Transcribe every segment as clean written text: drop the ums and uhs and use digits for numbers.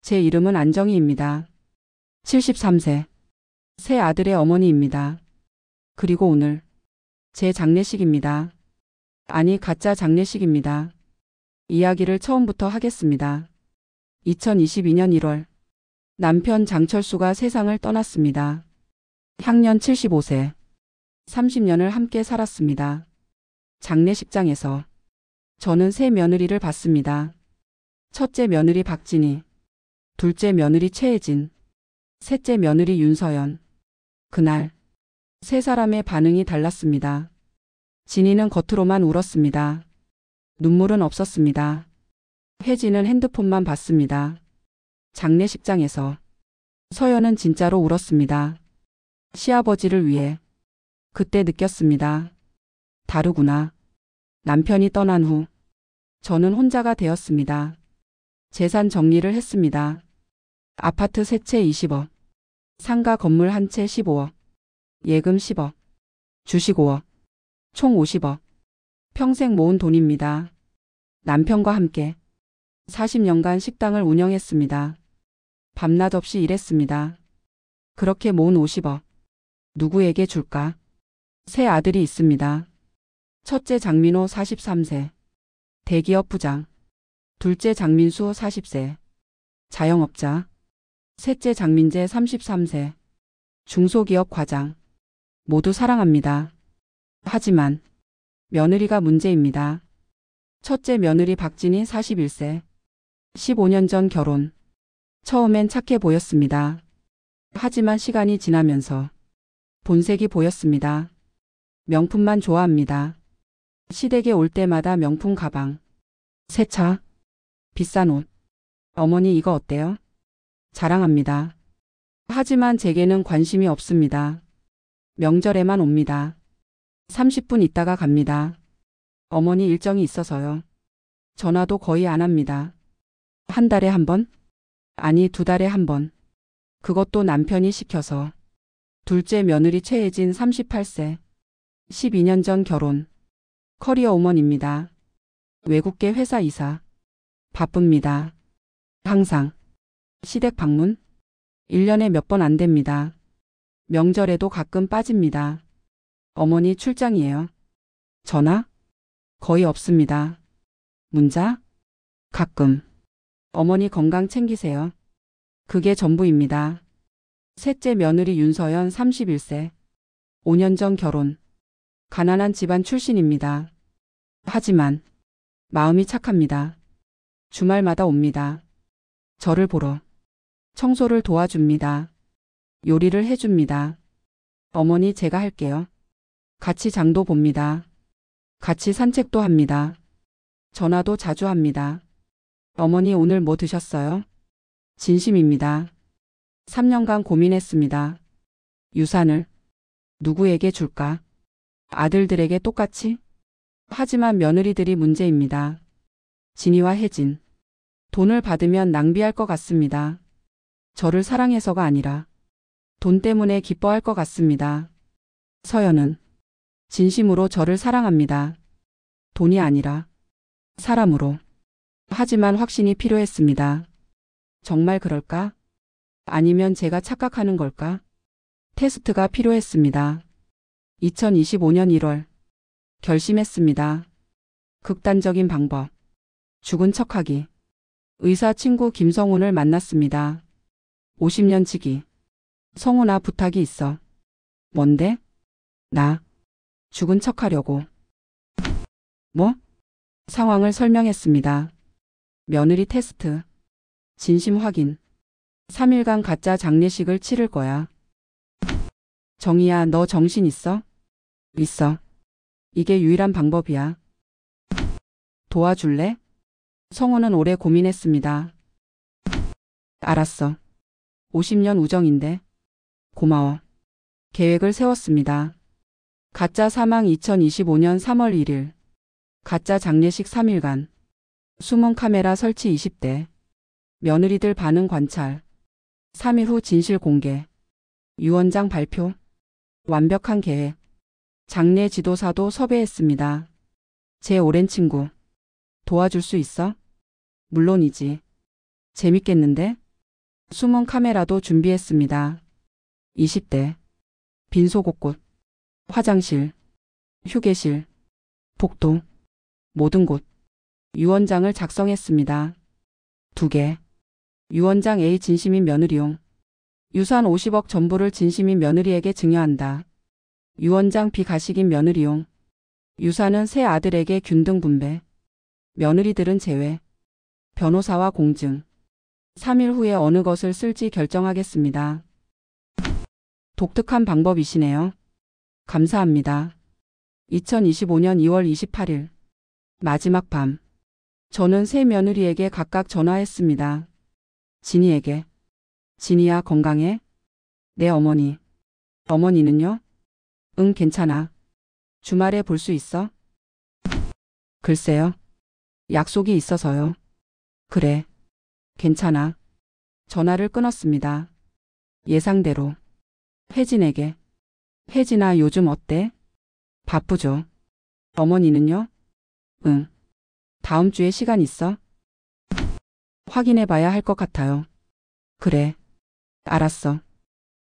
제 이름은 안정희입니다. 73세. 새 아들의 어머니입니다. 그리고 오늘 제 장례식입니다. 아니, 가짜 장례식입니다. 이야기를 처음부터 하겠습니다. 2022년 1월 남편 장철수가 세상을 떠났습니다. 향년 75세. 30년을 함께 살았습니다. 장례식장에서 저는 세 며느리를 봤습니다. 첫째 며느리 박진희, 둘째 며느리 최혜진, 셋째 며느리 윤서연. 그날 세 사람의 반응이 달랐습니다. 진희는 겉으로만 울었습니다. 눈물은 없었습니다. 혜진은 핸드폰만 봤습니다. 장례식장에서 서연은 진짜로 울었습니다. 시아버지를 위해. 그때 느꼈습니다. 다르구나. 남편이 떠난 후 저는 혼자가 되었습니다. 재산 정리를 했습니다. 아파트 세 채 20억, 상가 건물 한 채 15억, 예금 10억, 주식 5억, 총 50억. 평생 모은 돈입니다. 남편과 함께 40년간 식당을 운영했습니다. 밤낮 없이 일했습니다. 그렇게 모은 50억. 누구에게 줄까? 세 아들이 있습니다. 첫째 장민호 43세. 대기업 부장. 둘째 장민수 40세. 자영업자. 셋째 장민재 33세. 중소기업 과장. 모두 사랑합니다. 하지만 며느리가 문제입니다. 첫째 며느리 박진희 41세. 15년 전 결혼. 처음엔 착해 보였습니다. 하지만 시간이 지나면서 본색이 보였습니다. 명품만 좋아합니다. 시댁에 올 때마다 명품 가방, 새 차, 비싼 옷. 어머니 이거 어때요? 자랑합니다. 하지만 제게는 관심이 없습니다. 명절에만 옵니다. 30분 있다가 갑니다. 어머니 일정이 있어서요. 전화도 거의 안 합니다. 한 달에 한 번? 아니, 2달에 한 번. 그것도 남편이 시켜서. 둘째 며느리 최혜진 38세. 12년 전 결혼. 커리어 우먼입니다. 외국계 회사 이사. 바쁩니다. 항상. 시댁 방문? 1년에 몇 번 안 됩니다. 명절에도 가끔 빠집니다. 어머니 출장이에요. 전화? 거의 없습니다. 문자? 가끔. 어머니 건강 챙기세요. 그게 전부입니다. 셋째 며느리 윤서연 31세. 5년 전 결혼. 가난한 집안 출신입니다. 하지만 마음이 착합니다. 주말마다 옵니다. 저를 보러. 청소를 도와줍니다. 요리를 해줍니다. 어머니 제가 할게요. 같이 장도 봅니다. 같이 산책도 합니다. 전화도 자주 합니다. 어머니 오늘 뭐 드셨어요? 진심입니다. 3년간 고민했습니다. 유산을 누구에게 줄까? 아들들에게 똑같이? 하지만 며느리들이 문제입니다. 진희와 혜진. 돈을 받으면 낭비할 것 같습니다. 저를 사랑해서가 아니라 돈 때문에 기뻐할 것 같습니다. 서연은 진심으로 저를 사랑합니다. 돈이 아니라 사람으로. 하지만 확신이 필요했습니다. 정말 그럴까? 아니면 제가 착각하는 걸까? 테스트가 필요했습니다. 2025년 1월 결심했습니다. 극단적인 방법. 죽은 척하기. 의사 친구 김성훈을 만났습니다. 50년 지기. 성훈아 부탁이 있어. 뭔데? 나 죽은 척하려고. 뭐? 상황을 설명했습니다. 며느리 테스트. 진심 확인. 3일간 가짜 장례식을 치를 거야. 정희야, 너 정신 있어? 있어. 이게 유일한 방법이야. 도와줄래? 성훈은 오래 고민했습니다. 알았어. 50년 우정인데. 고마워. 계획을 세웠습니다. 가짜 사망 2025년 3월 1일. 가짜 장례식 3일간. 숨은 카메라 설치 20대. 며느리들 반응 관찰. 3일 후 진실 공개. 유언장 발표. 완벽한 계획. 장례 지도사도 섭외했습니다. 제 오랜 친구. 도와줄 수 있어? 물론이지. 재밌겠는데? 숨은 카메라도 준비했습니다. 20대. 빈소 곳곳. 화장실, 휴게실, 복도, 모든 곳. 유언장을 작성했습니다. 2개. 유언장 A 진심인 며느리용. 유산 50억 전부를 진심인 며느리에게 증여한다. 유언장 B 가식인 며느리용. 유산은 세 아들에게 균등 분배. 며느리들은 제외. 변호사와 공증. 3일 후에 어느 것을 쓸지 결정하겠습니다. 독특한 방법이시네요. 감사합니다. 2025년 2월 28일. 마지막 밤. 저는 세 며느리에게 각각 전화했습니다. 진이에게. 진이야, 건강해? 네, 어머니. 어머니는요? 응, 괜찮아. 주말에 볼 수 있어? 글쎄요. 약속이 있어서요. 그래. 괜찮아. 전화를 끊었습니다. 예상대로. 혜진에게. 혜진아, 요즘 어때? 바쁘죠? 어머니는요? 응. 다음 주에 시간 있어? 확인해 봐야 할 것 같아요. 그래. 알았어.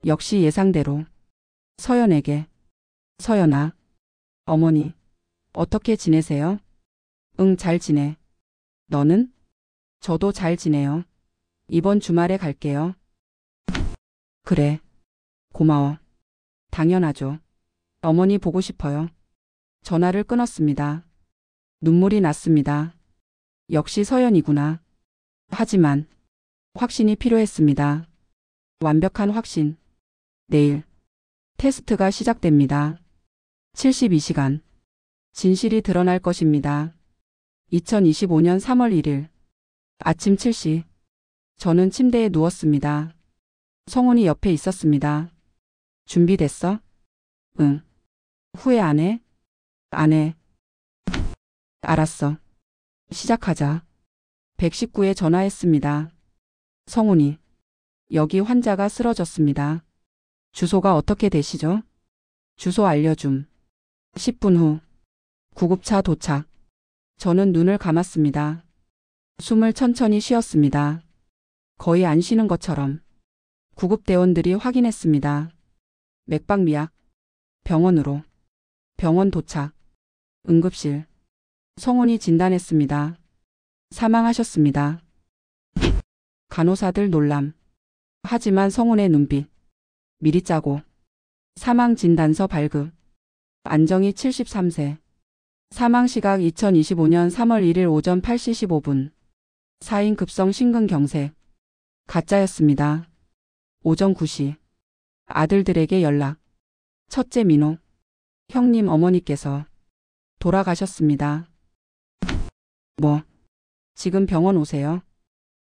역시 예상대로. 서연에게. 서연아. 어머니. 어떻게 지내세요? 응, 잘 지내. 너는? 저도 잘 지내요. 이번 주말에 갈게요. 그래. 고마워. 당연하죠. 어머니 보고 싶어요. 전화를 끊었습니다. 눈물이 났습니다. 역시 서연이구나. 하지만 확신이 필요했습니다. 완벽한 확신. 내일 테스트가 시작됩니다. 72시간. 진실이 드러날 것입니다. 2025년 3월 1일. 아침 7시. 저는 침대에 누웠습니다. 성훈이 옆에 있었습니다. 준비됐어? 응. 후회 안 해? 안 해. 알았어. 시작하자. 119에 전화했습니다. 성훈이. 여기 환자가 쓰러졌습니다. 주소가 어떻게 되시죠? 주소 알려줌. 10분 후. 구급차 도착. 저는 눈을 감았습니다. 숨을 천천히 쉬었습니다. 거의 안 쉬는 것처럼. 구급대원들이 확인했습니다. 맥박 미약. 병원으로. 병원 도착. 응급실. 성훈이 진단했습니다. 사망하셨습니다. 간호사들 놀람. 하지만 성훈의 눈빛. 미리 짜고. 사망 진단서 발급. 안정희 73세. 사망 시각 2025년 3월 1일 오전 8시 15분. 사인 급성 심근경색. 가짜였습니다. 오전 9시. 아들들에게 연락. 첫째 민호. 형님 어머니께서 돌아가셨습니다. 뭐? 지금 병원 오세요.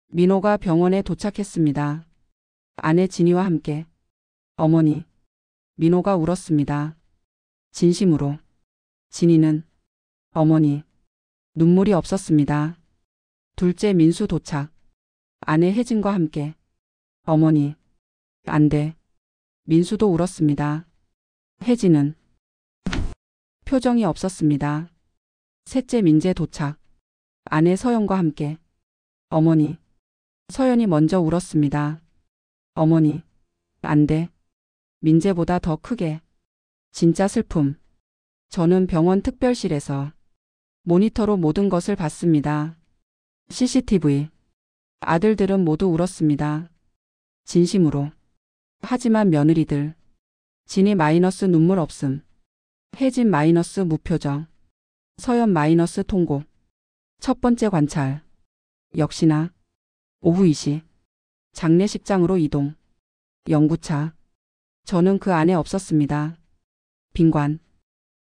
민호가 병원에 도착했습니다. 아내 진이와 함께. 어머니. 민호가 울었습니다. 진심으로. 진이는 어머니. 눈물이 없었습니다. 둘째 민수 도착. 아내 혜진과 함께. 어머니. 안 돼. 민수도 울었습니다. 혜진은 표정이 없었습니다. 셋째 민재 도착. 아내 서연과 함께. 어머니. 서연이 먼저 울었습니다. 어머니. 안 돼. 민재보다 더 크게. 진짜 슬픔. 저는 병원 특별실에서 모니터로 모든 것을 봤습니다. CCTV. 아들들은 모두 울었습니다. 진심으로. 하지만 며느리들. 진이 마이너스 눈물 없음. 혜진 마이너스 무표정. 서연 마이너스 통곡. 첫 번째 관찰. 역시나. 오후 2시. 장례식장으로 이동. 연구차. 저는 그 안에 없었습니다. 빈관.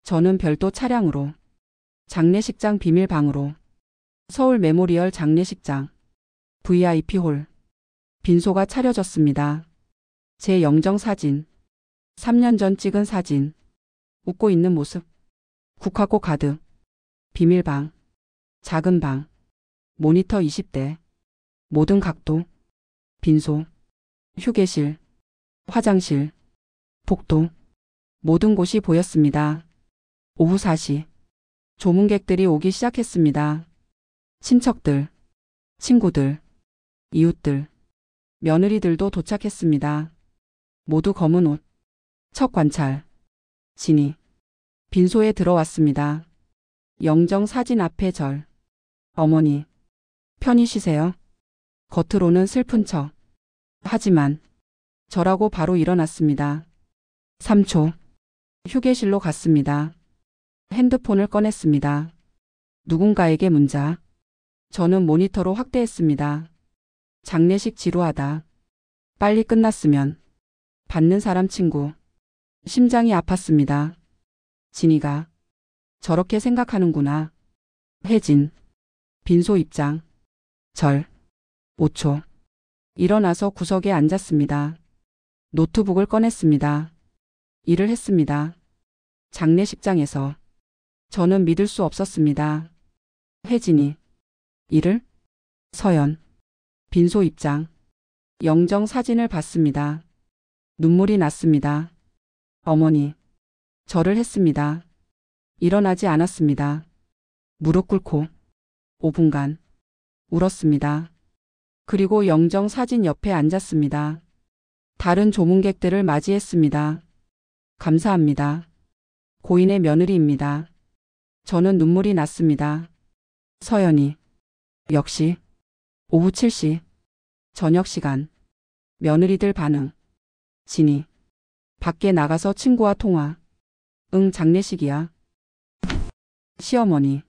저는 별도 차량으로. 장례식장 비밀방으로. 서울 메모리얼 장례식장. VIP홀. 빈소가 차려졌습니다. 제 영정사진. 3년 전 찍은 사진. 웃고 있는 모습. 국화꽃 가득. 비밀방. 작은 방. 모니터 20대. 모든 각도. 빈소. 휴게실. 화장실. 복도. 모든 곳이 보였습니다. 오후 4시. 조문객들이 오기 시작했습니다. 친척들. 친구들. 이웃들. 며느리들도 도착했습니다. 모두 검은 옷. 첫 관찰. 진이. 빈소에 들어왔습니다. 영정 사진 앞에 절. 어머니. 편히 쉬세요. 겉으로는 슬픈 척. 하지만 저라고 바로 일어났습니다. 3초. 휴게실로 갔습니다. 핸드폰을 꺼냈습니다. 누군가에게 문자. 저는 모니터로 확대했습니다. 장례식 지루하다. 빨리 끝났으면. 받는 사람 친구. 심장이 아팠습니다. 진이가 저렇게 생각하는구나. 혜진. 빈소 입장. 절. 5초. 일어나서 구석에 앉았습니다. 노트북을 꺼냈습니다. 일을 했습니다. 장례식장에서. 저는 믿을 수 없었습니다. 혜진이. 일을? 서연. 빈소 입장. 영정 사진을 봤습니다. 눈물이 났습니다. 어머니. 절을 했습니다. 일어나지 않았습니다. 무릎 꿇고 5분간 울었습니다. 그리고 영정 사진 옆에 앉았습니다. 다른 조문객들을 맞이했습니다. 감사합니다. 고인의 며느리입니다. 저는 눈물이 났습니다. 서연이. 역시. 오후 7시. 저녁 시간. 며느리들 반응. 진이. 밖에 나가서 친구와 통화. 응, 장례식이야. 시어머니.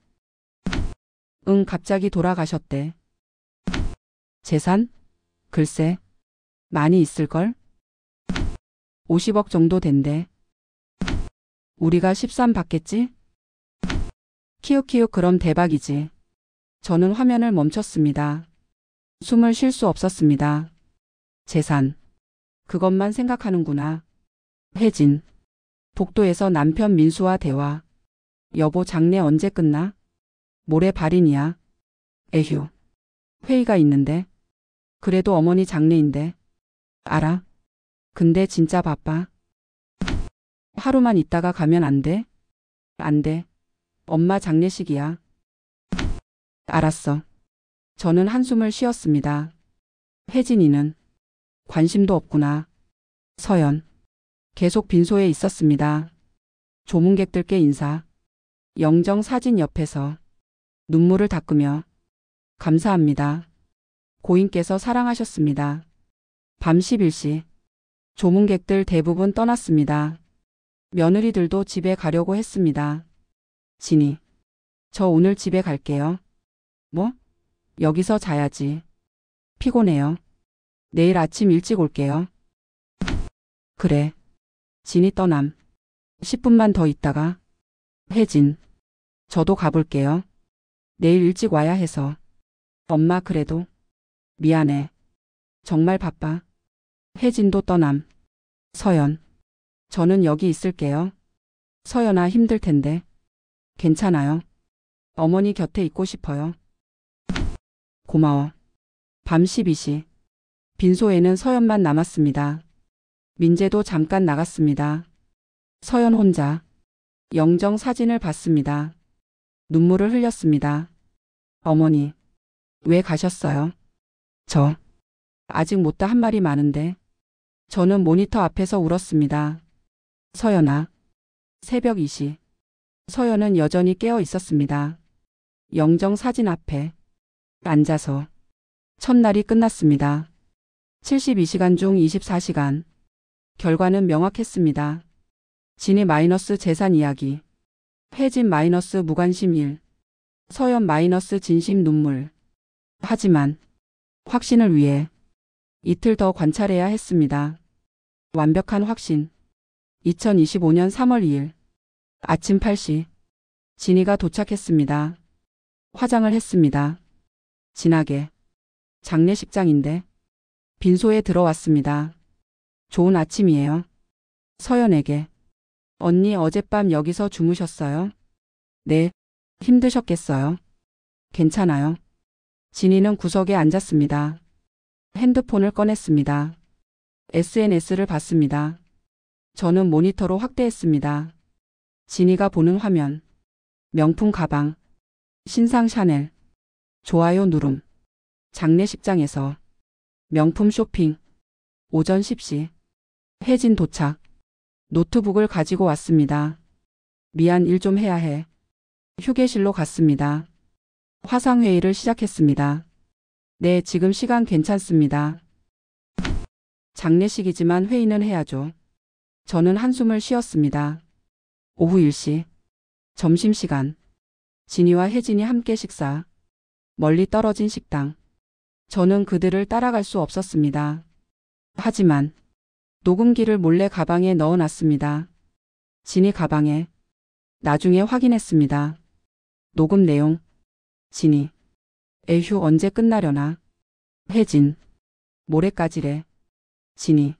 응, 갑자기 돌아가셨대. 재산? 글쎄. 많이 있을걸? 50억 정도 된대. 우리가 13 받겠지? 키읔키읔 그럼 대박이지. 저는 화면을 멈췄습니다. 숨을 쉴 수 없었습니다. 재산. 그것만 생각하는구나. 혜진. 복도에서 남편 민수와 대화. 여보 장례 언제 끝나? 모레 발인이야. 에휴. 회의가 있는데. 그래도 어머니 장례인데. 알아. 근데 진짜 바빠. 하루만 있다가 가면 안 돼? 안 돼. 엄마 장례식이야. 알았어. 저는 한숨을 쉬었습니다. 혜진이는 관심도 없구나. 서연. 계속 빈소에 있었습니다. 조문객들께 인사. 영정 사진 옆에서 눈물을 닦으며 감사합니다. 고인께서 사랑하셨습니다. 밤 11시. 조문객들 대부분 떠났습니다. 며느리들도 집에 가려고 했습니다. 진이. 저 오늘 집에 갈게요. 뭐? 여기서 자야지. 피곤해요. 내일 아침 일찍 올게요. 그래. 진이 떠남. 10분만 더 있다가. 혜진. 저도 가볼게요. 내일 일찍 와야 해서. 엄마 그래도. 미안해. 정말 바빠. 혜진도 떠남. 서연. 저는 여기 있을게요. 서연아 힘들 텐데. 괜찮아요. 어머니 곁에 있고 싶어요. 고마워. 밤 12시. 빈소에는 서연만 남았습니다. 민재도 잠깐 나갔습니다. 서연 혼자. 영정 사진을 봤습니다. 눈물을 흘렸습니다. 어머니. 왜 가셨어요? 저. 아직 못다 한 말이 많은데. 저는 모니터 앞에서 울었습니다. 서연아. 새벽 2시. 서연은 여전히 깨어 있었습니다. 영정 사진 앞에 앉아서. 첫날이 끝났습니다. 72시간 중 24시간. 결과는 명확했습니다. 진이 마이너스 재산 이야기. 혜진 마이너스 무관심 1. 서연 마이너스 진심 눈물. 하지만 확신을 위해 이틀 더 관찰해야 했습니다. 완벽한 확신. 2025년 3월 2일. 아침 8시. 진이가 도착했습니다. 화장을 했습니다. 진하게. 장례식장인데. 빈소에 들어왔습니다. 좋은 아침이에요. 서연에게. 언니 어젯밤 여기서 주무셨어요? 네. 힘드셨겠어요? 괜찮아요. 진이는 구석에 앉았습니다. 핸드폰을 꺼냈습니다. SNS를 봤습니다. 저는 모니터로 확대했습니다. 진이가 보는 화면. 명품 가방. 신상 샤넬. 좋아요 누름. 장례식장에서. 명품 쇼핑. 오전 10시. 혜진 도착. 노트북을 가지고 왔습니다. 미안, 일 좀 해야 해. 휴게실로 갔습니다. 화상회의를 시작했습니다. 네, 지금 시간 괜찮습니다. 장례식이지만 회의는 해야죠. 저는 한숨을 쉬었습니다. 오후 1시. 점심시간. 진이와 혜진이 함께 식사. 멀리 떨어진 식당. 저는 그들을 따라갈 수 없었습니다. 하지만 녹음기를 몰래 가방에 넣어놨습니다. 진이 가방에. 나중에 확인했습니다. 녹음 내용. 진이. 에휴, 언제 끝나려나. 혜진. 모레까지래. 진이.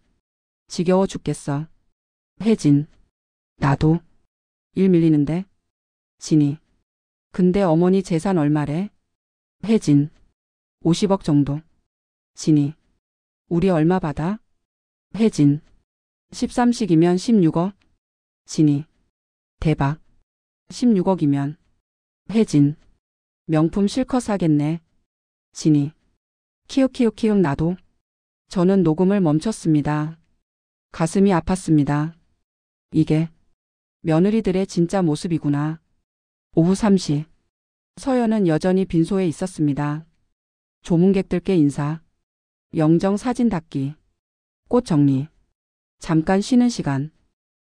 지겨워 죽겠어. 혜진. 나도. 일 밀리는데. 진이. 근데 어머니 재산 얼마래? 혜진. 50억 정도. 진이. 우리 얼마 받아? 혜진. 13식이면 16억. 진이. 대박. 16억이면. 혜진. 명품 실컷 사겠네. 진이. 키읔키읔키읔 나도. 저는 녹음을 멈췄습니다. 가슴이 아팠습니다. 이게 며느리들의 진짜 모습이구나. 오후 3시. 서연은 여전히 빈소에 있었습니다. 조문객들께 인사. 영정 사진 닦기. 꽃 정리. 잠깐 쉬는 시간.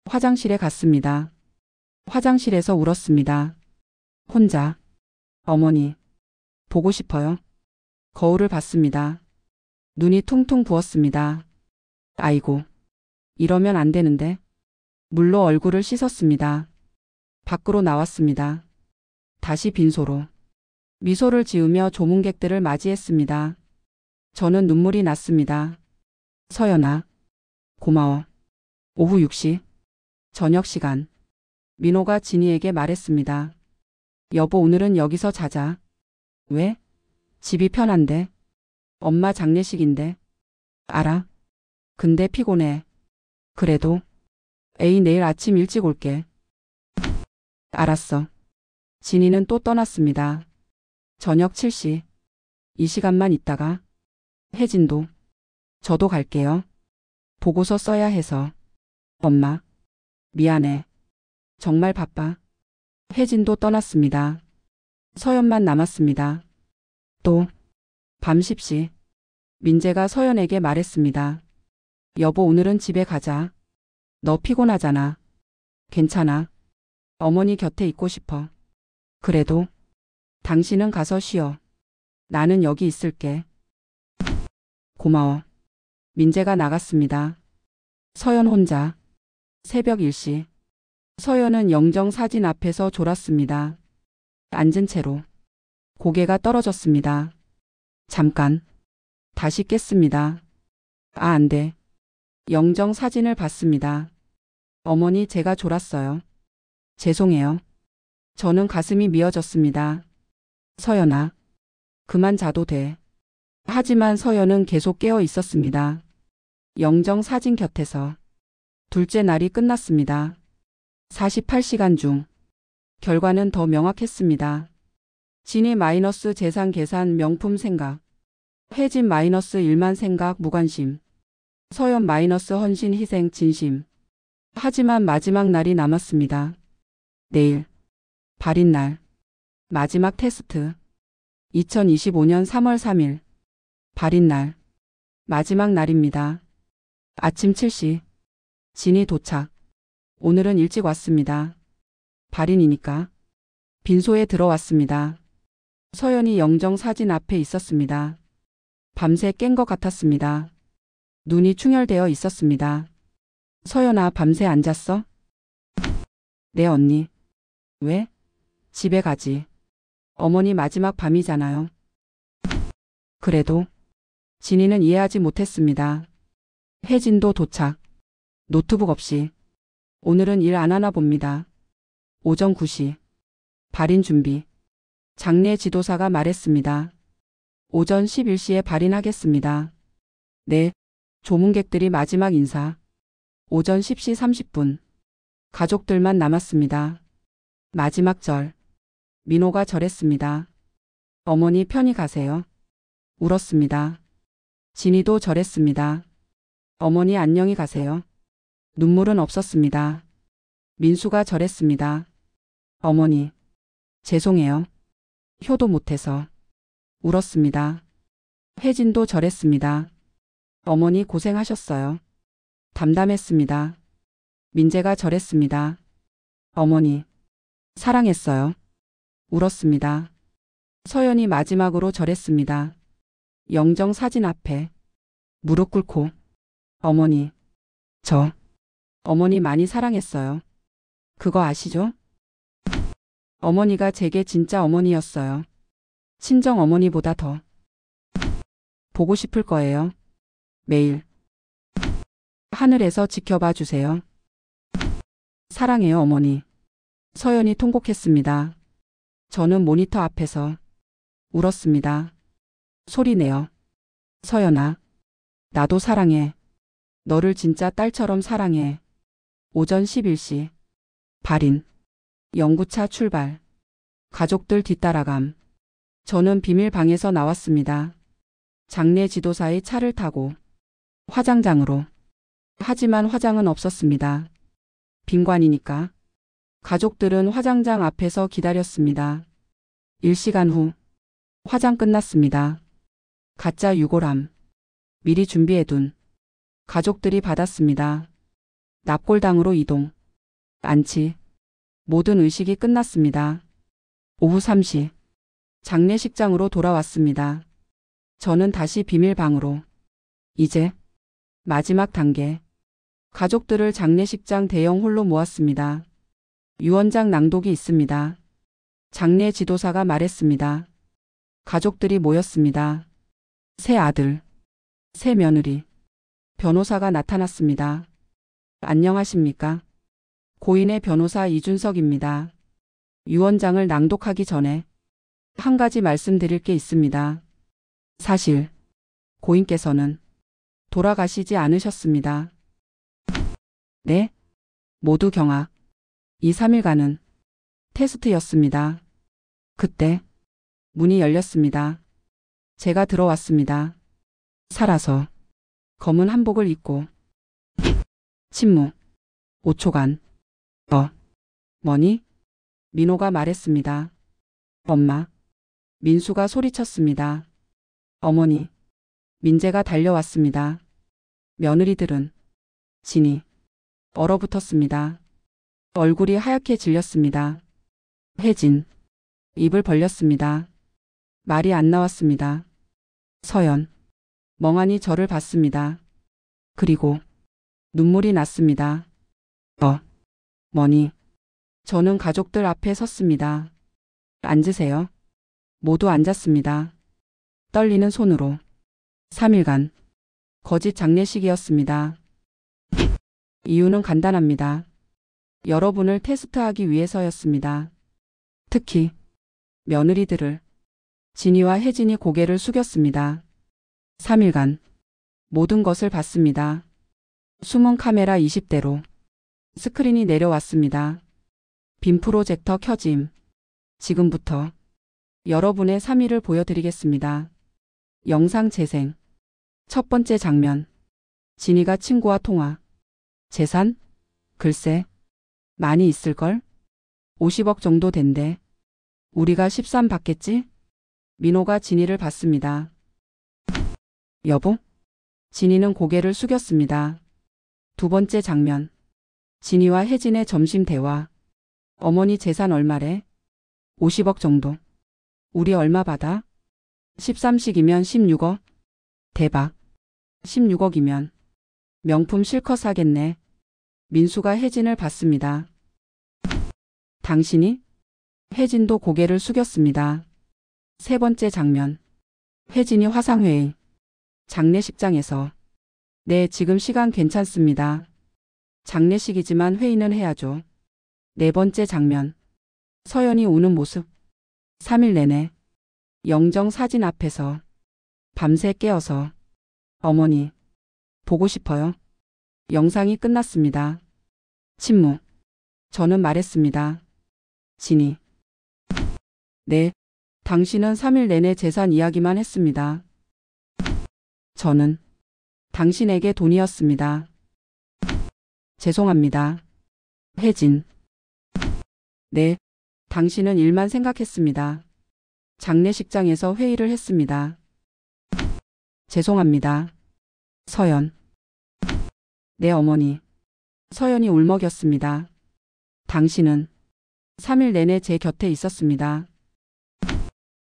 화장실에 갔습니다. 화장실에서 울었습니다. 혼자. 어머니. 보고 싶어요. 거울을 봤습니다. 눈이 퉁퉁 부었습니다. 아이고. 이러면 안 되는데. 물로 얼굴을 씻었습니다. 밖으로 나왔습니다. 다시 빈소로. 미소를 지으며 조문객들을 맞이했습니다. 저는 눈물이 났습니다. 서연아. 고마워. 오후 6시. 저녁 시간. 민호가 진이에게 말했습니다. 여보, 오늘은 여기서 자자. 왜? 집이 편한데. 엄마 장례식인데. 알아. 근데 피곤해. 그래도. 에이, 내일 아침 일찍 올게. 알았어. 진이는 또 떠났습니다. 저녁 7시. 이 시간만 있다가. 혜진도. 저도 갈게요. 보고서 써야 해서. 엄마. 미안해. 정말 바빠. 혜진도 떠났습니다. 서연만 남았습니다. 또. 밤 10시. 민재가 서연에게 말했습니다. 여보, 오늘은 집에 가자. 너 피곤하잖아. 괜찮아. 어머니 곁에 있고 싶어. 그래도. 당신은 가서 쉬어. 나는 여기 있을게. 고마워. 민재가 나갔습니다. 서연 혼자. 새벽 1시. 서연은 영정 사진 앞에서 졸았습니다. 앉은 채로. 고개가 떨어졌습니다. 잠깐. 다시 깼습니다. 아, 안 돼. 영정 사진을 봤습니다. 어머니, 제가 졸았어요. 죄송해요. 저는 가슴이 미어졌습니다. 서연아. 그만 자도 돼. 하지만 서연은 계속 깨어 있었습니다. 영정 사진 곁에서. 둘째 날이 끝났습니다. 48시간 중. 결과는 더 명확했습니다. 진이 마이너스 재산 계산 명품 생각. 혜진 마이너스 일만 생각 무관심. 서연 마이너스 헌신 희생 진심. 하지만 마지막 날이 남았습니다. 내일. 발인 날. 마지막 테스트. 2025년 3월 3일. 발인 날. 마지막 날입니다. 아침 7시. 진이 도착. 오늘은 일찍 왔습니다. 발인이니까. 빈소에 들어왔습니다. 서연이 영정 사진 앞에 있었습니다. 밤새 깬 것 같았습니다. 눈이 충혈되어 있었습니다. 서연아, 밤새 안 잤어? 네, 언니. 왜? 집에 가지. 어머니 마지막 밤이잖아요. 그래도. 진이는 이해하지 못했습니다. 혜진도 도착. 노트북 없이. 오늘은 일 안 하나 봅니다. 오전 9시. 발인 준비. 장례 지도사가 말했습니다. 오전 11시에 발인하겠습니다. 네. 조문객들이 마지막 인사. 오전 10시 30분. 가족들만 남았습니다. 마지막 절. 민호가 절했습니다. 어머니 편히 가세요. 울었습니다. 진이도 절했습니다. 어머니 안녕히 가세요. 눈물은 없었습니다. 민수가 절했습니다. 어머니, 죄송해요. 효도 못해서. 울었습니다. 혜진도 절했습니다. 어머니 고생하셨어요. 담담했습니다. 민재가 절했습니다. 어머니, 사랑했어요. 울었습니다. 서연이 마지막으로 절했습니다. 영정 사진 앞에 무릎 꿇고 어머니, 어머니 많이 사랑했어요. 그거 아시죠? 어머니가 제게 진짜 어머니였어요. 친정 어머니보다 더 보고 싶을 거예요. 매일 하늘에서 지켜봐 주세요. 사랑해요 어머니. 서연이 통곡했습니다. 저는 모니터 앞에서 울었습니다. 소리내어. 서연아, 나도 사랑해. 너를 진짜 딸처럼 사랑해. 오전 11시. 발인. 연구차 출발. 가족들 뒤따라감. 저는 비밀방에서 나왔습니다. 장례 지도사의 차를 타고 화장장으로. 하지만 화장은 없었습니다. 빈관이니까. 가족들은 화장장 앞에서 기다렸습니다. 1시간 후. 화장 끝났습니다. 가짜 유골함. 미리 준비해둔. 가족들이 받았습니다. 납골당으로 이동. 안치. 모든 의식이 끝났습니다. 오후 3시. 장례식장으로 돌아왔습니다. 저는 다시 비밀방으로. 이제 마지막 단계. 가족들을 장례식장 대형 홀로 모았습니다. 유언장 낭독이 있습니다. 장례 지도사가 말했습니다. 가족들이 모였습니다. 새 아들, 새 며느리. 변호사가 나타났습니다. 안녕하십니까? 고인의 변호사 이준석입니다. 유언장을 낭독하기 전에 한 가지 말씀드릴 게 있습니다. 사실 고인께서는 돌아가시지 않으셨습니다. 네? 모두 경악. 2, 3일간은 테스트였습니다. 그때 문이 열렸습니다. 제가 들어왔습니다. 살아서 검은 한복을 입고. 침묵. 5초간. 뭐니? 민호가 말했습니다. 엄마. 민수가 소리쳤습니다. 어머니. 민재가 달려왔습니다. 며느리들은 진이 얼어붙었습니다. 얼굴이 하얗게 질렸습니다. 혜진. 입을 벌렸습니다. 말이 안 나왔습니다. 서연. 멍하니 저를 봤습니다. 그리고 눈물이 났습니다. 뭐니? 저는 가족들 앞에 섰습니다. 앉으세요. 모두 앉았습니다. 떨리는 손으로. 3일간 거짓 장례식이었습니다. 이유는 간단합니다. 여러분을 테스트하기 위해서였습니다. 특히 며느리들을. 진이와 혜진이 고개를 숙였습니다. 3일간 모든 것을 봤습니다. 숨은 카메라 20대로. 스크린이 내려왔습니다. 빔 프로젝터 켜짐. 지금부터 여러분의 3일을 보여드리겠습니다. 영상 재생. 첫 번째 장면. 진이가 친구와 통화. 재산? 글쎄. 많이 있을걸? 50억 정도 된대. 우리가 13 받겠지? 민호가 진이를 봤습니다. 여보? 진이는 고개를 숙였습니다. 두 번째 장면. 진이와 혜진의 점심 대화. 어머니 재산 얼마래? 50억 정도. 우리 얼마 받아? 13씩이면 16억? 대박. 16억이면 명품 실컷 사겠네. 민수가 혜진을 봤습니다. 당신이? 혜진도 고개를 숙였습니다. 세 번째 장면. 혜진이 화상회의. 장례식장에서. 네, 지금 시간 괜찮습니다. 장례식이지만 회의는 해야죠. 네 번째 장면. 서연이 우는 모습. 3일 내내 영정 사진 앞에서 밤새 깨어서. 어머니, 보고 싶어요. 영상이 끝났습니다. 침묵. 저는 말했습니다. 진이. 네, 당신은 3일 내내 재산 이야기만 했습니다. 저는 당신에게 돈이었습니다. 죄송합니다. 혜진. 네, 당신은 일만 생각했습니다. 장례식장에서 회의를 했습니다. 죄송합니다. 서연. 네, 어머니. 서연이 울먹였습니다. 당신은 3일 내내 제 곁에 있었습니다.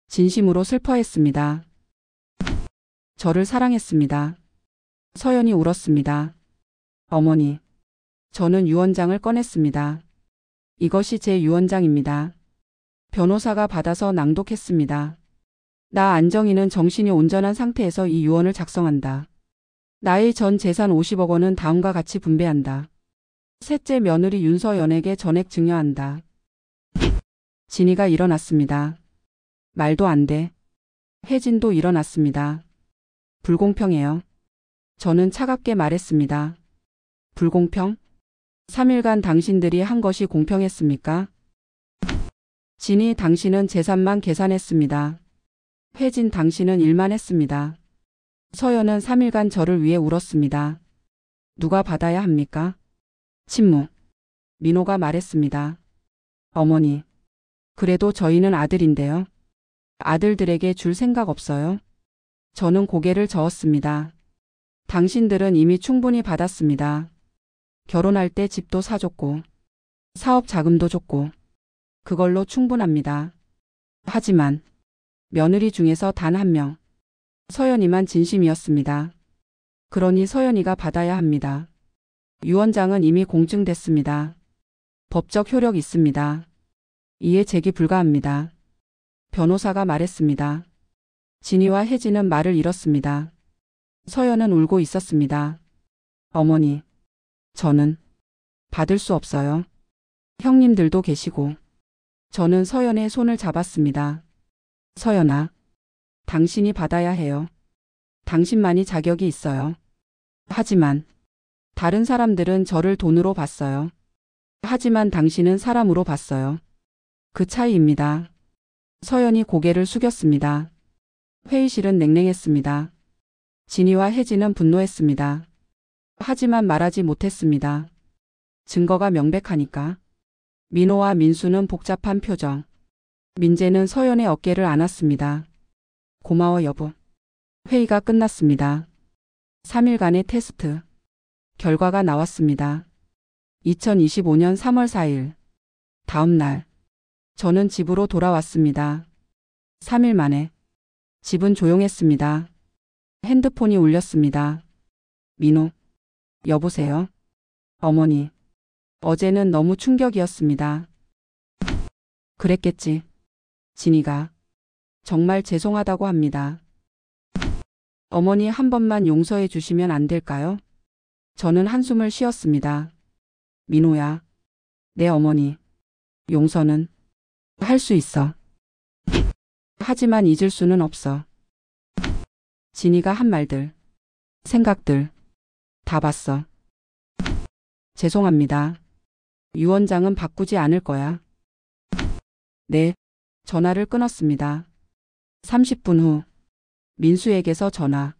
진심으로 슬퍼했습니다. 저를 사랑했습니다. 서연이 울었습니다. 어머니, 저는 유언장을 꺼냈습니다. 이것이 제 유언장입니다. 변호사가 받아서 낭독했습니다. 나 안정희는 정신이 온전한 상태에서 이 유언을 작성한다. 나의 전 재산 50억 원은 다음과 같이 분배한다. 셋째 며느리 윤서연에게 전액 증여한다. 진이가 일어났습니다. 말도 안 돼. 혜진도 일어났습니다. 불공평해요. 저는 차갑게 말했습니다. 불공평? 3일간 당신들이 한 것이 공평했습니까? 진이 당신은 재산만 계산했습니다. 혜진 당신은 일만 했습니다. 서연은 3일간 저를 위해 울었습니다. 누가 받아야 합니까? 침묵. 민호가 말했습니다. 어머니, 그래도 저희는 아들인데요. 아들들에게 줄 생각 없어요? 저는 고개를 저었습니다. 당신들은 이미 충분히 받았습니다. 결혼할 때 집도 사줬고, 사업 자금도 줬고, 그걸로 충분합니다. 하지만 며느리 중에서 단 한 명, 서연이만 진심이었습니다. 그러니 서연이가 받아야 합니다. 유언장은 이미 공증됐습니다. 법적 효력 있습니다. 이에 제기 불가합니다. 변호사가 말했습니다. 진이와 혜진은 말을 잃었습니다. 서연은 울고 있었습니다. 어머니, 저는 받을 수 없어요. 형님들도 계시고. 저는 서연의 손을 잡았습니다. 서연아, 당신이 받아야 해요. 당신만이 자격이 있어요. 하지만 다른 사람들은 저를 돈으로 봤어요. 하지만 당신은 사람으로 봤어요. 그 차이입니다. 서연이 고개를 숙였습니다. 회의실은 냉랭했습니다. 진이와 혜진은 분노했습니다. 하지만 말하지 못했습니다. 증거가 명백하니까. 민호와 민수는 복잡한 표정. 민재는 서연의 어깨를 안았습니다. 고마워 여보. 회의가 끝났습니다. 3일간의 테스트. 결과가 나왔습니다. 2025년 3월 4일. 다음 날. 저는 집으로 돌아왔습니다. 3일 만에. 집은 조용했습니다. 핸드폰이 울렸습니다. 민호. 여보세요? 어머니. 어제는 너무 충격이었습니다. 그랬겠지. 진이가 정말 죄송하다고 합니다. 어머니 한 번만 용서해 주시면 안 될까요? 저는 한숨을 쉬었습니다. 민호야. 내 어머니. 용서는 할 수 있어. 하지만 잊을 수는 없어. 진이가 한 말들, 생각들 다 봤어. 죄송합니다. 유언장은 바꾸지 않을 거야. 네. 전화를 끊었습니다. 30분 후 민수에게서 전화.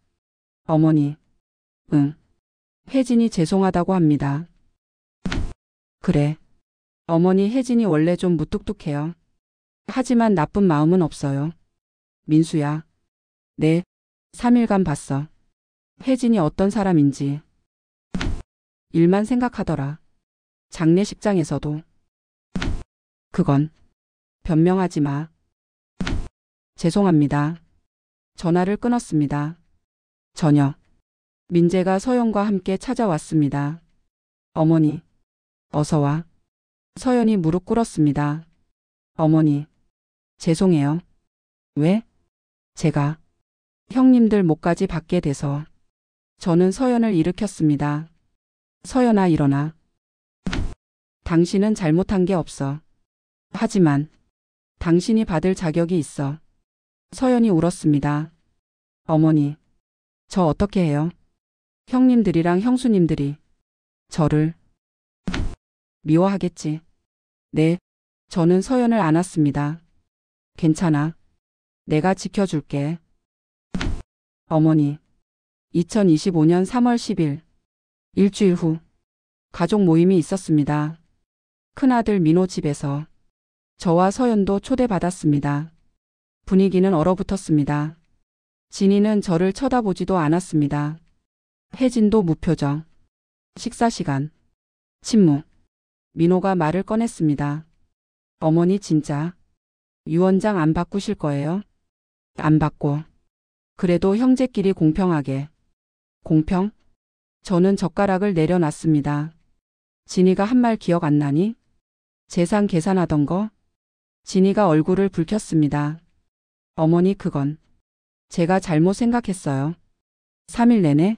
어머니. 응. 혜진이 죄송하다고 합니다. 그래. 어머니 혜진이 원래 좀 무뚝뚝해요. 하지만 나쁜 마음은 없어요. 민수야. 네. 3일간 봤어. 혜진이 어떤 사람인지. 일만 생각하더라. 장례식장에서도. 그건 변명하지 마. 죄송합니다. 전화를 끊었습니다. 저녁. 민재가 서연과 함께 찾아왔습니다. 어머니. 어서 와. 서연이 무릎 꿇었습니다. 어머니. 죄송해요. 왜? 제가 형님들 목까지 받게 돼서. 저는 서연을 일으켰습니다. 서연아 일어나. 당신은 잘못한 게 없어. 하지만 당신이 받을 자격이 있어. 서연이 울었습니다. 어머니. 저 어떻게 해요? 형님들이랑 형수님들이 저를 미워하겠지. 네. 저는 서연을 안았습니다. 괜찮아. 내가 지켜줄게. 어머니. 2025년 3월 10일. 일주일 후. 가족 모임이 있었습니다. 큰아들 민호 집에서. 저와 서연도 초대받았습니다. 분위기는 얼어붙었습니다. 진이는 저를 쳐다보지도 않았습니다. 혜진도 무표정. 식사 시간. 침묵. 민호가 말을 꺼냈습니다. 어머니 진짜 유언장 안 바꾸실 거예요? 안 바꿔. 그래도 형제끼리 공평하게. 공평? 저는 젓가락을 내려놨습니다. 진이가 한 말 기억 안 나니? 재산 계산하던 거? 진이가 얼굴을 붉혔습니다. 어머니 그건 제가 잘못 생각했어요. 3일 내내?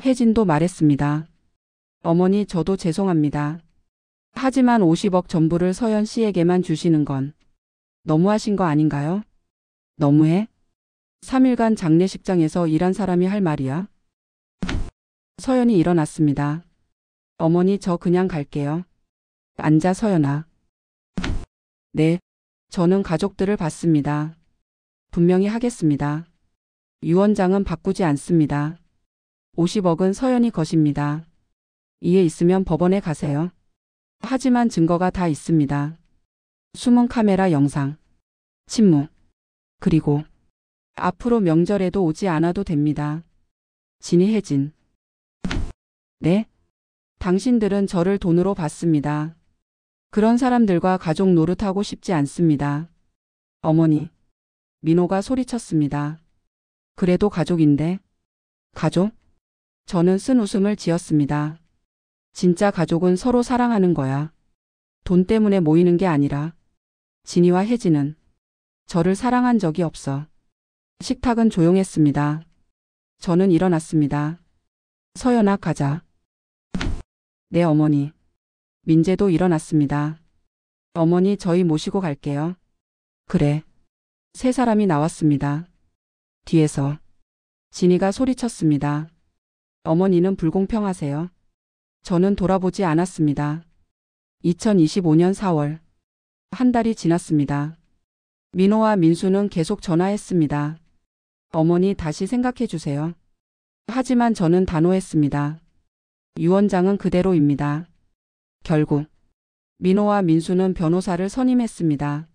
혜진도 말했습니다. 어머니 저도 죄송합니다. 하지만 50억 전부를 서연 씨에게만 주시는 건 너무하신 거 아닌가요? 너무해? 3일간 장례식장에서 일한 사람이 할 말이야? 서연이 일어났습니다. 어머니 저 그냥 갈게요. 앉아 서연아. 네, 저는 가족들을 봤습니다. 분명히 하겠습니다. 유언장은 바꾸지 않습니다. 50억은 서연이 것입니다. 이해 있으면 법원에 가세요. 하지만 증거가 다 있습니다. 숨은 카메라 영상. 침묵. 그리고 앞으로 명절에도 오지 않아도 됩니다. 진이 혜진. 네? 당신들은 저를 돈으로 봤습니다. 그런 사람들과 가족 노릇하고 싶지 않습니다. 어머니. 민호가 소리쳤습니다. 그래도 가족인데. 가족? 저는 쓴 웃음을 지었습니다. 진짜 가족은 서로 사랑하는 거야. 돈 때문에 모이는 게 아니라. 진이와 혜진은 저를 사랑한 적이 없어. 식탁은 조용했습니다. 저는 일어났습니다. 서연아 가자. 네 어머니. 민재도 일어났습니다. 어머니 저희 모시고 갈게요. 그래. 세 사람이 나왔습니다. 뒤에서 진이가 소리쳤습니다. 어머니는 불공평하세요. 저는 돌아보지 않았습니다. 2025년 4월. 한 달이 지났습니다. 민호와 민수는 계속 전화했습니다. 어머니 다시 생각해 주세요. 하지만 저는 단호했습니다. 유언장은 그대로입니다. 결국 민호와 민수는 변호사를 선임했습니다.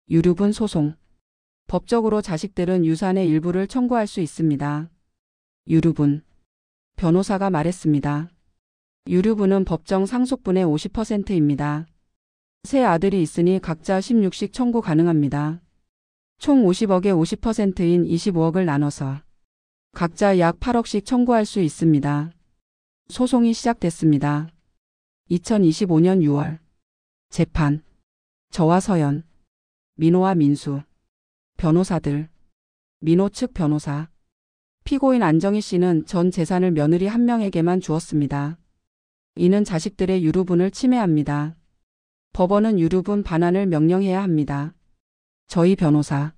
유류분 소송. 법적으로 자식들은 유산의 일부를 청구할 수 있습니다. 유류분. 변호사가 말했습니다. 유류분은 법정 상속분의 50%입니다. 세 아들이 있으니 각자 16씩 청구 가능합니다. 총 50억의 50%인 25억을 나눠서 각자 약 8억씩 청구할 수 있습니다. 소송이 시작됐습니다. 2025년 6월. 재판. 저와 서연. 민호와 민수. 변호사들. 민호 측 변호사. 피고인 안정희 씨는 전 재산을 며느리 한 명에게만 주었습니다. 이는 자식들의 유류분을 침해합니다. 법원은 유류분 반환을 명령해야 합니다. 저희 변호사.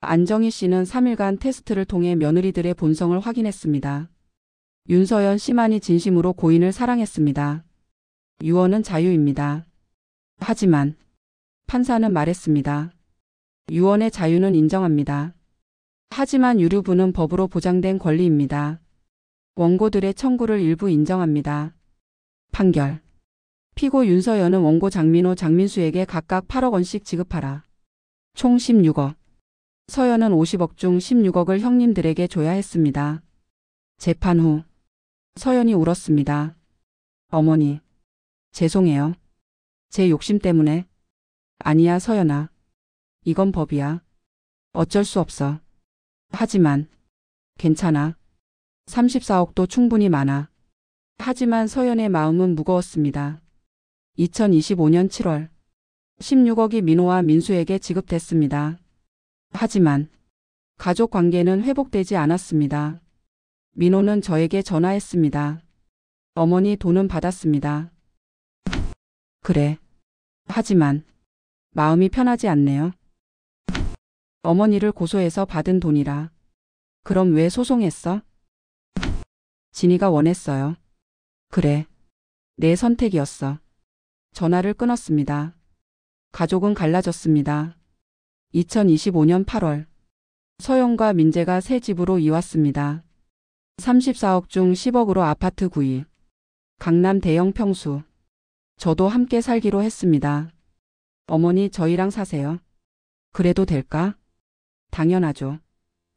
안정희 씨는 3일간 테스트를 통해 며느리들의 본성을 확인했습니다. 윤서연 씨만이 진심으로 고인을 사랑했습니다. 유언은 자유입니다. 하지만 판사는 말했습니다. 유언의 자유는 인정합니다. 하지만 유류분은 법으로 보장된 권리입니다. 원고들의 청구를 일부 인정합니다. 판결. 피고 윤서연은 원고 장민호, 장민수에게 각각 8억 원씩 지급하라. 총 16억. 서연은 50억 중 16억을 형님들에게 줘야 했습니다. 재판 후. 서연이 울었습니다. 어머니. 죄송해요. 제 욕심 때문에. 아니야 서연아. 이건 법이야. 어쩔 수 없어. 하지만 괜찮아. 34억도 충분히 많아. 하지만 서연의 마음은 무거웠습니다. 2025년 7월. 16억이 민호와 민수에게 지급됐습니다. 하지만 가족 관계는 회복되지 않았습니다. 민호는 저에게 전화했습니다. 어머니 돈은 받았습니다. 그래. 하지만 마음이 편하지 않네요. 어머니를 고소해서 받은 돈이라. 그럼 왜 소송했어? 진이가 원했어요. 그래. 내 선택이었어. 전화를 끊었습니다. 가족은 갈라졌습니다. 2025년 8월. 서연과 민재가 새 집으로 이왔습니다. 34억 중 10억으로 아파트 구입. 강남 대형 평수. 저도 함께 살기로 했습니다. 어머니 저희랑 사세요. 그래도 될까? 당연하죠.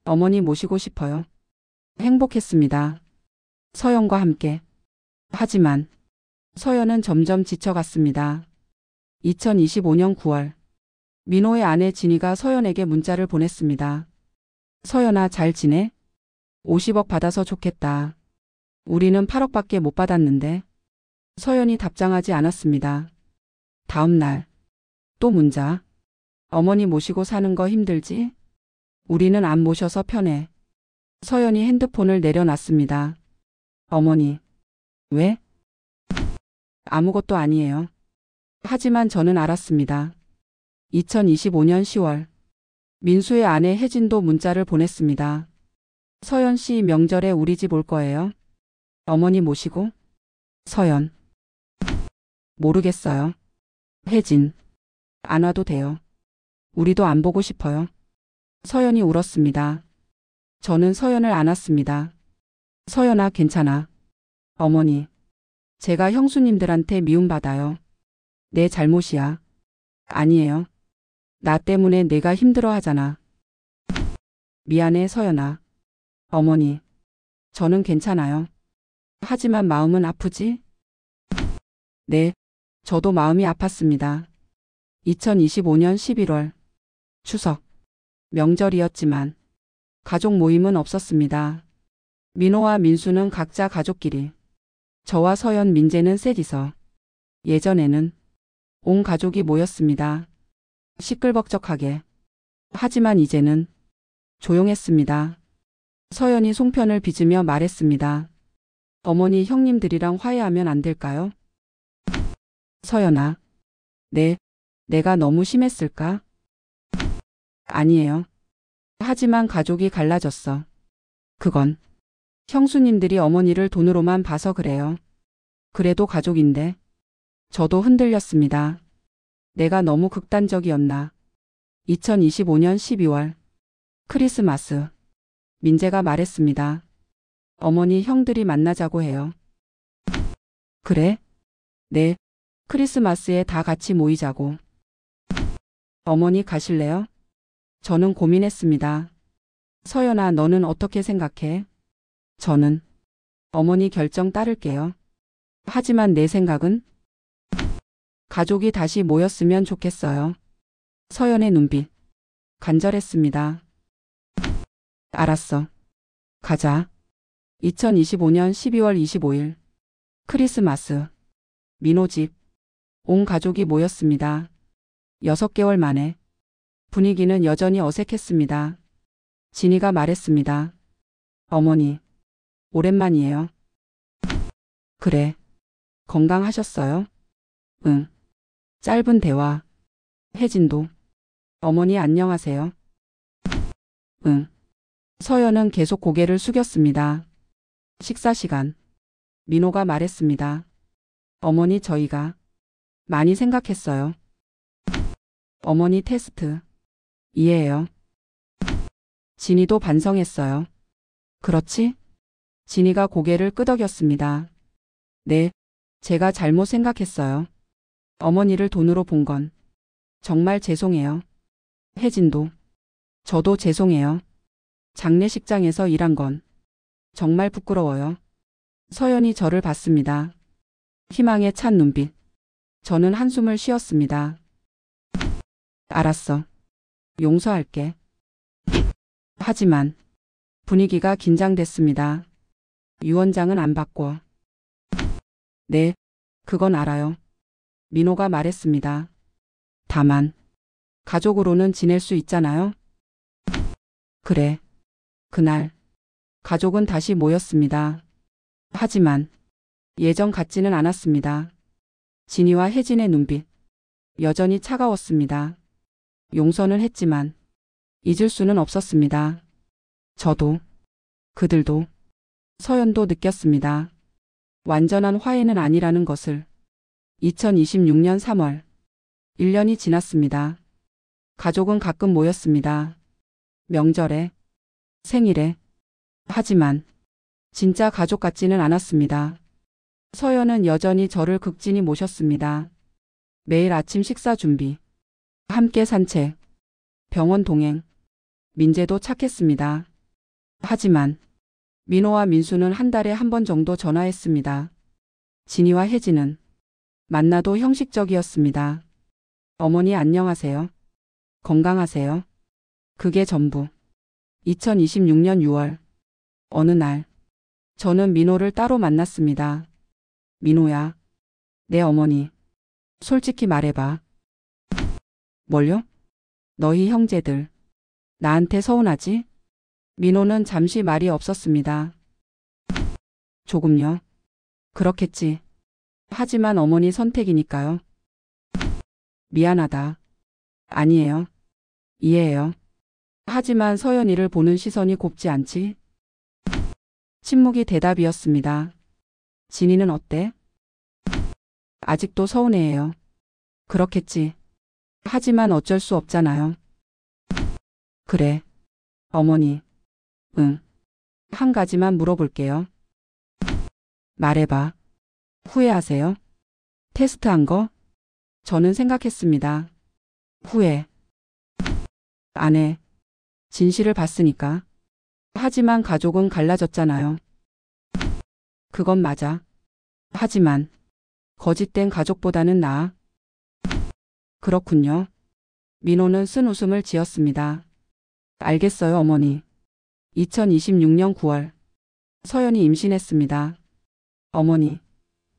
어머니 모시고 싶어요. 행복했습니다. 서연과 함께. 하지만 서연은 점점 지쳐갔습니다. 2025년 9월 민호의 아내 진희가 서연에게 문자를 보냈습니다. 서연아 잘 지내? 50억 받아서 좋겠다. 우리는 8억밖에 못 받았는데. 서연이 답장하지 않았습니다. 다음 날 또 문자. 어머니 모시고 사는 거 힘들지? 우리는 안 모셔서 편해. 서연이 핸드폰을 내려놨습니다. 어머니. 왜? 아무것도 아니에요. 하지만 저는 알았습니다. 2025년 10월 민수의 아내 혜진도 문자를 보냈습니다. 서연 씨 명절에 우리 집 올 거예요? 어머니 모시고? 서연. 모르겠어요. 혜진. 안 와도 돼요. 우리도 안 보고 싶어요. 서연이 울었습니다. 저는 서연을 안았습니다. 서연아 괜찮아. 어머니. 제가 형수님들한테 미움받아요. 내 잘못이야. 아니에요. 나 때문에 내가 힘들어 하잖아. 미안해 서연아. 어머니. 저는 괜찮아요. 하지만 마음은 아프지? 네. 저도 마음이 아팠습니다. 2025년 11월 추석 명절이었지만 가족 모임은 없었습니다. 민호와 민수는 각자 가족끼리, 저와 서연, 민재는 셋이서. 예전에는 온 가족이 모였습니다. 시끌벅적하게. 하지만 이제는 조용했습니다. 서연이 송편을 빚으며 말했습니다. 어머니 형님들이랑 화해하면 안 될까요? 서연아. 네. 내가 너무 심했을까? 아니에요. 하지만 가족이 갈라졌어. 그건 형수님들이 어머니를 돈으로만 봐서 그래요. 그래도 가족인데. 저도 흔들렸습니다. 내가 너무 극단적이었나. 2025년 12월 크리스마스. 민재가 말했습니다. 어머니 형들이 만나자고 해요. 그래? 네. 크리스마스에 다 같이 모이자고. 어머니 가실래요? 저는 고민했습니다. 서연아 너는 어떻게 생각해? 저는 어머니 결정 따를게요. 하지만 내 생각은 가족이 다시 모였으면 좋겠어요. 서연의 눈빛. 간절했습니다. 알았어. 가자. 2025년 12월 25일 크리스마스. 민호 집. 온 가족이 모였습니다. 6개월 만에. 분위기는 여전히 어색했습니다. 진희가 말했습니다. 어머니. 오랜만이에요. 그래. 건강하셨어요? 응. 짧은 대화. 혜진도. 어머니 안녕하세요. 응. 서연은 계속 고개를 숙였습니다. 식사 시간. 민호가 말했습니다. 어머니 저희가 많이 생각했어요. 어머니 테스트. 이해해요. 진희도 반성했어요. 그렇지? 진희가 고개를 끄덕였습니다. 네, 제가 잘못 생각했어요. 어머니를 돈으로 본 건 정말 죄송해요. 혜진도. 저도 죄송해요. 장례식장에서 일한 건 정말 부끄러워요. 서연이 저를 봤습니다. 희망에 찬 눈빛. 저는 한숨을 쉬었습니다. 알았어. 용서할게. 하지만 분위기가 긴장됐습니다. 유언장은 안 바꿔. 네, 그건 알아요. 민호가 말했습니다. 다만 가족으로는 지낼 수 있잖아요. 그래. 그날 가족은 다시 모였습니다. 하지만 예전 같지는 않았습니다. 진희와 혜진의 눈빛. 여전히 차가웠습니다. 용서는 했지만 잊을 수는 없었습니다. 저도, 그들도, 서연도 느꼈습니다. 완전한 화해는 아니라는 것을. 2026년 3월. 1년이 지났습니다. 가족은 가끔 모였습니다. 명절에, 생일에. 하지만 진짜 가족 같지는 않았습니다. 서연은 여전히 저를 극진히 모셨습니다. 매일 아침 식사 준비, 함께 산책, 병원 동행. 민재도 착했습니다. 하지만 민호와 민수는 한 달에 한 번 정도 전화했습니다. 진이와 혜진은 만나도 형식적이었습니다. 어머니 안녕하세요. 건강하세요. 그게 전부. 2026년 6월 어느 날 저는 민호를 따로 만났습니다. 민호야, 내 어머니. 솔직히 말해봐. 뭘요? 너희 형제들. 나한테 서운하지? 민호는 잠시 말이 없었습니다. 조금요. 그렇겠지. 하지만 어머니 선택이니까요. 미안하다. 아니에요. 이해해요. 하지만 서연이를 보는 시선이 곱지 않지? 침묵이 대답이었습니다. 진이는 어때? 아직도 서운해해요. 그렇겠지. 하지만 어쩔 수 없잖아요. 그래. 어머니. 응. 한 가지만 물어볼게요. 말해봐. 후회하세요? 테스트한 거? 저는 생각했습니다. 후회. 안 해. 진실을 봤으니까. 하지만 가족은 갈라졌잖아요. 그건 맞아. 하지만 거짓된 가족보다는 나아. 그렇군요. 민호는 쓴 웃음을 지었습니다. 알겠어요, 어머니. 2026년 9월 서연이 임신했습니다. 어머니,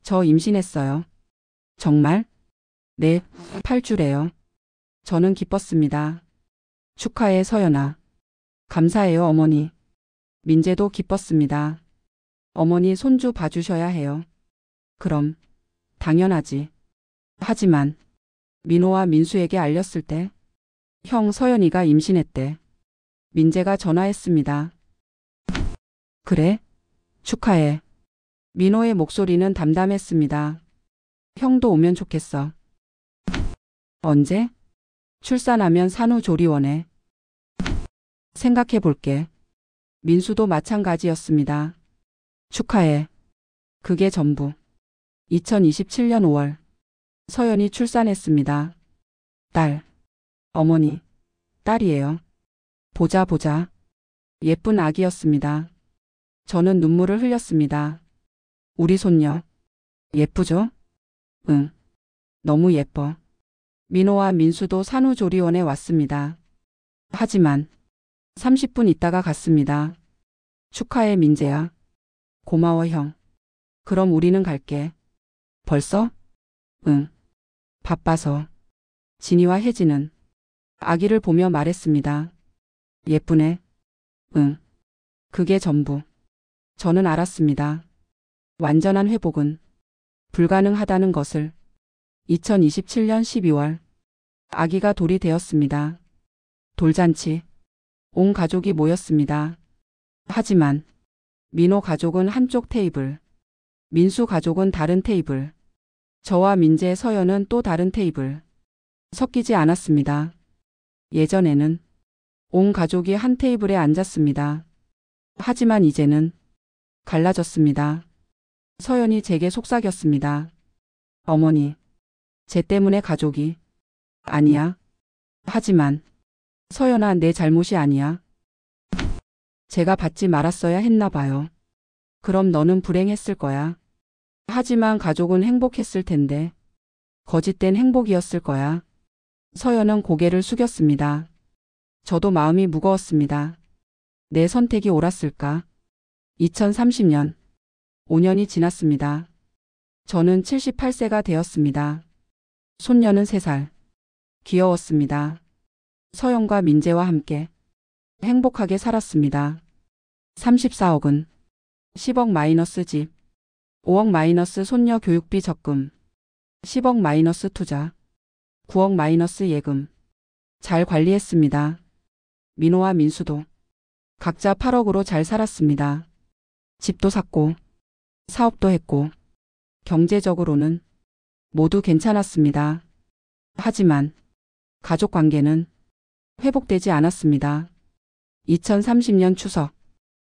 저 임신했어요. 정말? 네, 8주래요. 저는 기뻤습니다. 축하해, 서연아. 감사해요, 어머니. 민재도 기뻤습니다. 어머니 손주 봐주셔야 해요. 그럼, 당연하지. 하지만 민호와 민수에게 알렸을 때 형 서연이가 임신했대. 민재가 전화했습니다. 그래? 축하해. 민호의 목소리는 담담했습니다. 형도 오면 좋겠어. 언제? 출산하면 산후조리원에. 생각해 볼게. 민수도 마찬가지였습니다. 축하해. 그게 전부. 2027년 5월 서연이 출산했습니다. 딸. 어머니. 딸이에요. 보자. 예쁜 아기였습니다. 저는 눈물을 흘렸습니다. 우리 손녀. 예쁘죠? 응. 너무 예뻐. 민호와 민수도 산후조리원에 왔습니다. 하지만 30분 있다가 갔습니다. 축하해, 민재야. 고마워, 형. 그럼 우리는 갈게. 벌써? 응. 바빠서. 진이와 혜진은 아기를 보며 말했습니다. 예쁘네. 응. 그게 전부. 저는 알았습니다. 완전한 회복은 불가능하다는 것을. 2027년 12월 아기가 돌이 되었습니다. 돌잔치. 온 가족이 모였습니다. 하지만 민호 가족은 한쪽 테이블, 민수 가족은 다른 테이블, 저와 민재, 서연은 또 다른 테이블. 섞이지 않았습니다. 예전에는 온 가족이 한 테이블에 앉았습니다. 하지만 이제는 갈라졌습니다. 서연이 제게 속삭였습니다. 어머니, 쟤 때문에 가족이. 아니야. 하지만 서연아, 내 잘못이 아니야. 제가 받지 말았어야 했나 봐요. 그럼 너는 불행했을 거야. 하지만 가족은 행복했을 텐데. 거짓된 행복이었을 거야. 서연은 고개를 숙였습니다. 저도 마음이 무거웠습니다. 내 선택이 옳았을까? 2030년. 5년이 지났습니다. 저는 78세가 되었습니다. 손녀는 3살. 귀여웠습니다. 서연과 민재와 함께 행복하게 살았습니다. 34억은 10억 마이너스 집, 5억 마이너스 손녀 교육비 적금, 10억 마이너스 투자, 9억 마이너스 예금. 잘 관리했습니다. 민호와 민수도 각자 8억으로 잘 살았습니다. 집도 샀고 사업도 했고 경제적으로는 모두 괜찮았습니다. 하지만 가족 관계는 회복되지 않았습니다. 2030년 추석,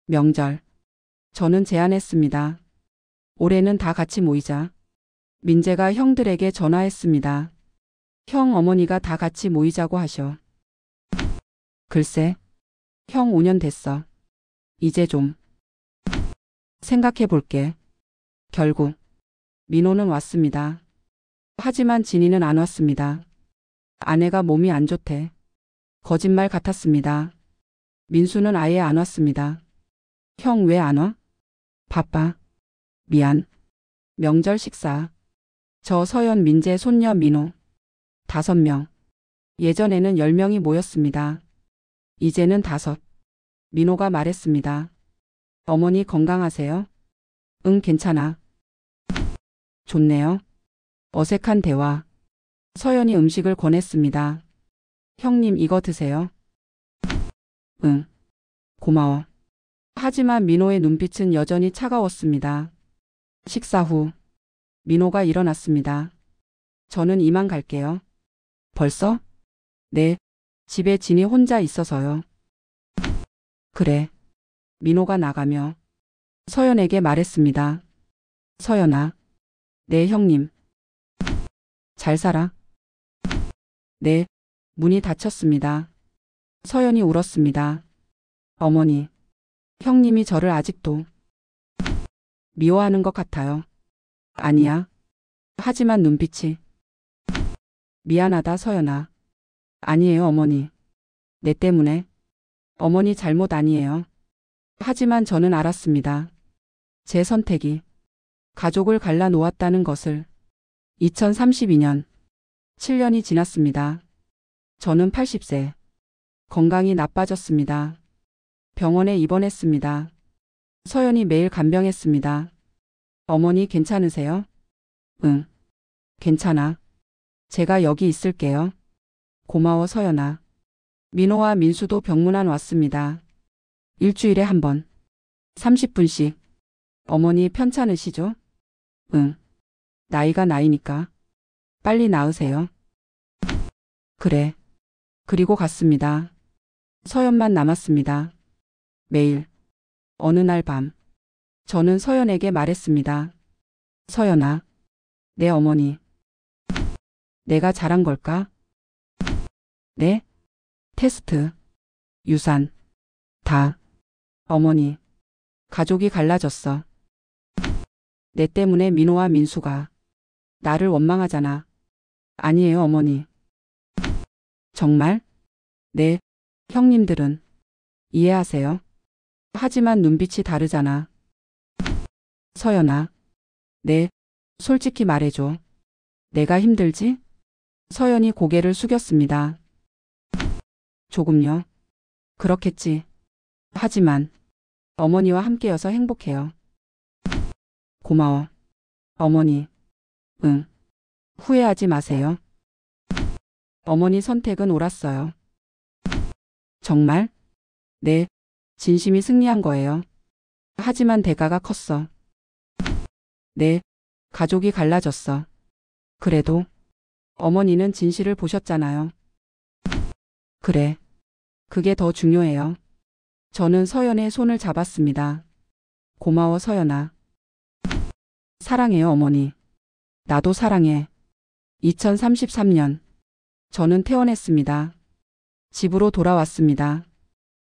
명절. 저는 제안했습니다. 올해는 다 같이 모이자. 민재가 형들에게 전화했습니다. 형 어머니가 다 같이 모이자고 하셔. 글쎄, 형 5년 됐어. 이제 좀 생각해 볼게. 결국 민호는 왔습니다. 하지만 진이는 안 왔습니다. 아내가 몸이 안 좋대. 거짓말 같았습니다. 민수는 아예 안 왔습니다. 형 왜 안 와? 바빠. 미안. 명절 식사. 저 서연, 민재, 손녀, 민호. 5명. 예전에는 10명이 모였습니다. 이제는 5. 민호가 말했습니다. 어머니 건강하세요? 응, 괜찮아. 좋네요. 어색한 대화. 서연이 음식을 권했습니다. 형님 이거 드세요. 응. 고마워. 하지만 민호의 눈빛은 여전히 차가웠습니다. 식사 후 민호가 일어났습니다. 저는 이만 갈게요. 벌써? 네. 집에 진이 혼자 있어서요. 그래. 민호가 나가며 서연에게 말했습니다. 서연아. 네, 형님. 잘 살아? 네. 문이 닫혔습니다. 서연이 울었습니다. 어머니. 형님이 저를 아직도 미워하는 것 같아요. 아니야. 하지만 눈빛이. 미안하다, 서연아. 아니에요, 어머니. 내 때문에. 어머니 잘못 아니에요. 하지만 저는 알았습니다. 제 선택이 가족을 갈라놓았다는 것을. 2032년. 7년이 지났습니다. 저는 80세. 건강이 나빠졌습니다. 병원에 입원했습니다. 서연이 매일 간병했습니다. 어머니 괜찮으세요? 응. 괜찮아. 제가 여기 있을게요. 고마워, 서연아. 민호와 민수도 병문안 왔습니다. 일주일에 한 번. 30분씩. 어머니 편찮으시죠? 응. 나이가 나이니까. 빨리 나으세요. 그래. 그리고 갔습니다. 서연만 남았습니다. 매일. 어느 날 밤. 저는 서연에게 말했습니다. 서연아. 내 어머니. 내가 잘한 걸까? 네? 테스트. 유산. 다. 어머니. 가족이 갈라졌어. 내 때문에 민호와 민수가 나를 원망하잖아. 아니에요, 어머니. 정말? 네. 형님들은 이해하세요. 하지만 눈빛이 다르잖아. 서연아. 네. 솔직히 말해줘. 내가 힘들지? 서연이 고개를 숙였습니다. 조금요. 그렇겠지. 하지만 어머니와 함께여서 행복해요. 고마워. 어머니. 응. 후회하지 마세요. 어머니 선택은 옳았어요. 정말? 네. 진심이 승리한 거예요. 하지만 대가가 컸어. 네. 가족이 갈라졌어. 그래도 어머니는 진실을 보셨잖아요. 그래. 그게 더 중요해요. 저는 서연의 손을 잡았습니다. 고마워, 서연아. 사랑해요, 어머니. 나도 사랑해. 2033년. 저는 퇴원했습니다. 집으로 돌아왔습니다.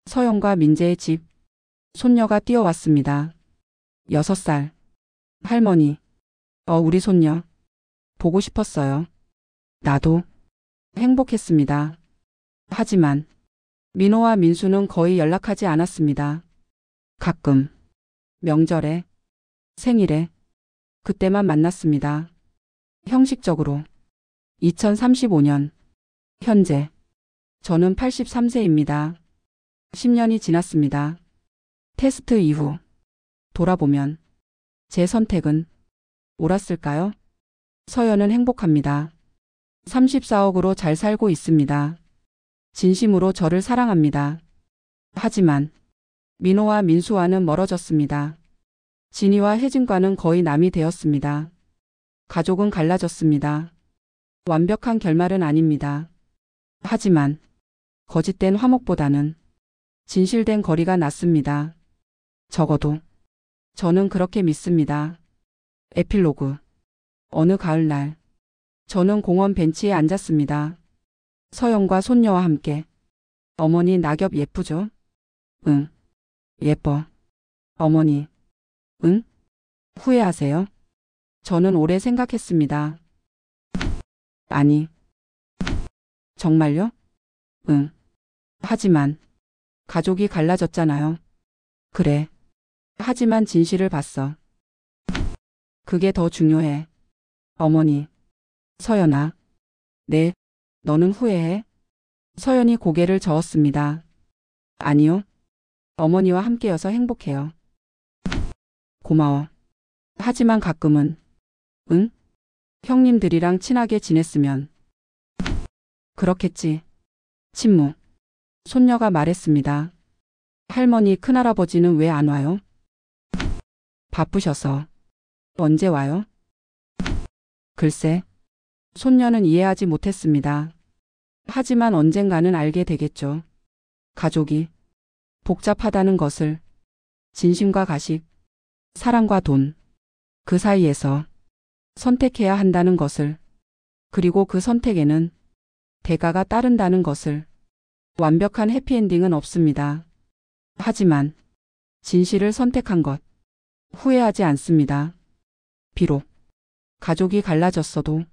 서연과 민재의 집. 손녀가 뛰어왔습니다. 6살. 할머니. 우리 손녀. 보고 싶었어요. 나도. 행복했습니다. 하지만 민호와 민수는 거의 연락하지 않았습니다. 가끔. 명절에. 생일에. 그때만 만났습니다. 형식적으로. 2035년. 현재. 저는 83세입니다. 10년이 지났습니다. 테스트 이후. 돌아보면 제 선택은 옳았을까요? 서연은 행복합니다. 34억으로 잘 살고 있습니다. 진심으로 저를 사랑합니다. 하지만 민호와 민수와는 멀어졌습니다. 진이와 혜진과는 거의 남이 되었습니다. 가족은 갈라졌습니다. 완벽한 결말은 아닙니다. 하지만 거짓된 화목보다는 진실된 거리가 났습니다. 적어도 저는 그렇게 믿습니다. 에필로그. 어느 가을날 저는 공원 벤치에 앉았습니다. 서연과 손녀와 함께. 어머니 낙엽 예쁘죠? 응. 예뻐. 어머니. 응? 후회하세요? 저는 오래 생각했습니다. 아니. 정말요? 응. 하지만 가족이 갈라졌잖아요. 그래. 하지만 진실을 봤어. 그게 더 중요해. 어머니. 서연아. 네. 너는 후회해? 서연이 고개를 저었습니다. 아니요. 어머니와 함께여서 행복해요. 고마워. 하지만 가끔은. 응? 형님들이랑 친하게 지냈으면. 그렇겠지. 침묵. 손녀가 말했습니다. 할머니 큰할아버지는 왜 안 와요? 바쁘셔서. 언제 와요? 글쎄. 손녀는 이해하지 못했습니다. 하지만 언젠가는 알게 되겠죠. 가족이 복잡하다는 것을. 진심과 가식, 사랑과 돈, 그 사이에서 선택해야 한다는 것을. 그리고 그 선택에는 대가가 따른다는 것을. 완벽한 해피엔딩은 없습니다. 하지만 진실을 선택한 것, 후회하지 않습니다. 비록 가족이 갈라졌어도